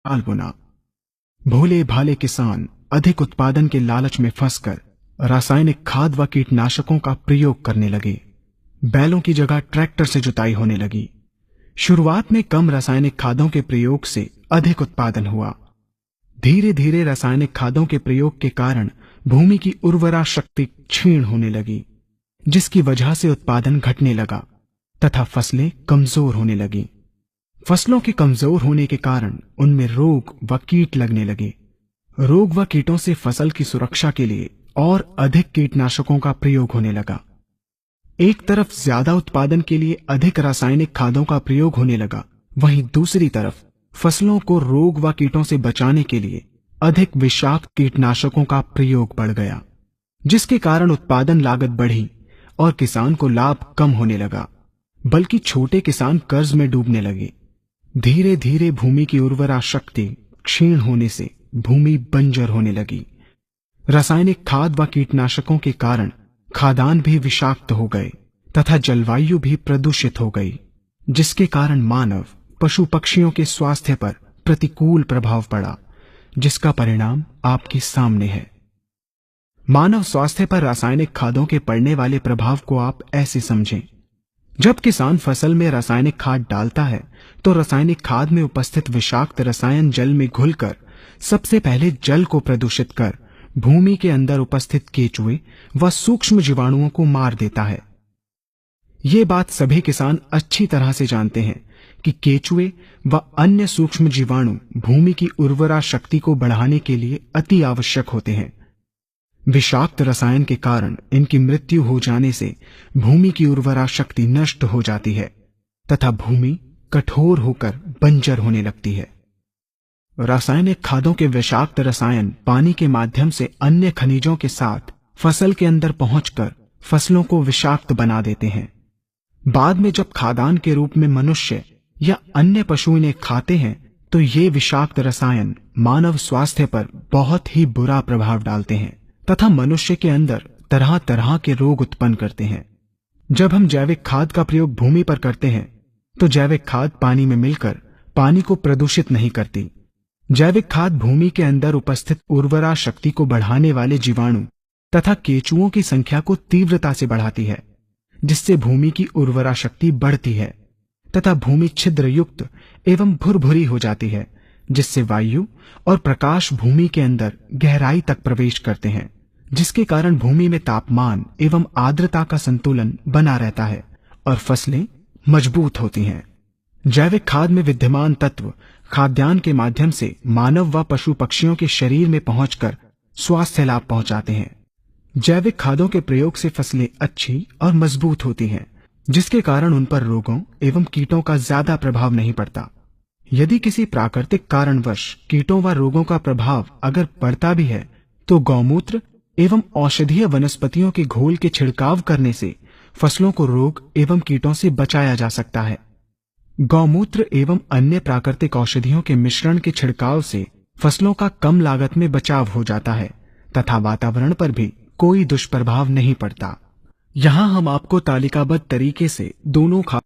साल बुना। भोले भाले किसान अधिक उत्पादन के लालच में फंसकर रासायनिक खाद व कीटनाशकों का प्रयोग करने लगे। बैलों की जगह ट्रैक्टर से जुताई होने लगी। शुरुआत में कम रासायनिक खादों के प्रयोग से अधिक उत्पादन हुआ। धीरे धीरे रासायनिक खादों के प्रयोग के कारण भूमि की उर्वरा शक्ति क्षीण होने लगी, जिसकी वजह से उत्पादन घटने लगा तथा फसलें कमजोर होने लगी। फसलों के कमजोर होने के कारण उनमें रोग व कीट लगने लगे। रोग व कीटों से फसल की सुरक्षा के लिए और अधिक कीटनाशकों का प्रयोग होने लगा। एक तरफ ज्यादा उत्पादन के लिए अधिक रासायनिक खादों का प्रयोग होने लगा, वहीं दूसरी तरफ फसलों को रोग व कीटों से बचाने के लिए अधिक विषाक्त कीटनाशकों का प्रयोग बढ़ गया, जिसके कारण उत्पादन लागत बढ़ी और किसान को लाभ कम होने लगा, बल्कि छोटे किसान कर्ज में डूबने लगे। धीरे धीरे भूमि की उर्वरा शक्ति क्षीण होने से भूमि बंजर होने लगी। रासायनिक खाद व कीटनाशकों के कारण खाद्यान्न भी विषाक्त हो गए तथा जलवायु भी प्रदूषित हो गई, जिसके कारण मानव पशु पक्षियों के स्वास्थ्य पर प्रतिकूल प्रभाव पड़ा, जिसका परिणाम आपके सामने है। मानव स्वास्थ्य पर रासायनिक खादों के पड़ने वाले प्रभाव को आप ऐसे समझें। जब किसान फसल में रासायनिक खाद डालता है तो रासायनिक खाद में उपस्थित विषाक्त रसायन जल में घुलकर सबसे पहले जल को प्रदूषित कर भूमि के अंदर उपस्थित केचुए व सूक्ष्म जीवाणुओं को मार देता है। ये बात सभी किसान अच्छी तरह से जानते हैं कि केचुए व अन्य सूक्ष्म जीवाणु भूमि की उर्वरा शक्ति को बढ़ाने के लिए अति आवश्यक होते हैं। विषाक्त रसायन के कारण इनकी मृत्यु हो जाने से भूमि की उर्वरा शक्ति नष्ट हो जाती है तथा भूमि कठोर होकर बंजर होने लगती है। रासायनिक खादों के विषाक्त रसायन पानी के माध्यम से अन्य खनिजों के साथ फसल के अंदर पहुंचकर फसलों को विषाक्त बना देते हैं। बाद में जब खाद्यान्न के रूप में मनुष्य या अन्य पशु इन्हें खाते हैं तो ये विषाक्त रसायन मानव स्वास्थ्य पर बहुत ही बुरा प्रभाव डालते हैं तथा मनुष्य के अंदर तरह तरह के रोग उत्पन्न करते हैं। जब हम जैविक खाद का प्रयोग भूमि पर करते हैं तो जैविक खाद पानी में मिलकर पानी को प्रदूषित नहीं करती। जैविक खाद भूमि के अंदर उपस्थित उर्वरा शक्ति को बढ़ाने वाले जीवाणु तथा केचुओं की संख्या को तीव्रता से बढ़ाती है, जिससे भूमि की उर्वरा शक्ति बढ़ती है तथा भूमि छिद्र युक्त एवं भुरभुरी हो जाती है, जिससे वायु और प्रकाश भूमि के अंदर गहराई तक प्रवेश करते हैं, जिसके कारण भूमि में तापमान एवं आर्द्रता का संतुलन बना रहता है और फसलें मजबूत होती हैं। जैविक खाद में विद्यमान तत्व खाद्यान्न के माध्यम से मानव व पशु पक्षियों के शरीर में पहुंचकर स्वास्थ्य लाभ पहुंचाते हैं। जैविक खादों के प्रयोग से फसलें अच्छी और मजबूत होती हैं, जिसके कारण उन पर रोगों एवं कीटों का ज्यादा प्रभाव नहीं पड़ता। यदि किसी प्राकृतिक कारणवश कीटों व रोगों का प्रभाव अगर पड़ता भी है तो गौमूत्र एवं औषधीय वनस्पतियों के घोल के छिड़काव करने से फसलों को रोग एवं कीटों से बचाया जा सकता है। गौमूत्र एवं अन्य प्राकृतिक औषधियों के मिश्रण के छिड़काव से फसलों का कम लागत में बचाव हो जाता है तथा वातावरण पर भी कोई दुष्प्रभाव नहीं पड़ता। यहाँ हम आपको तालिकाबद्ध तरीके से दोनों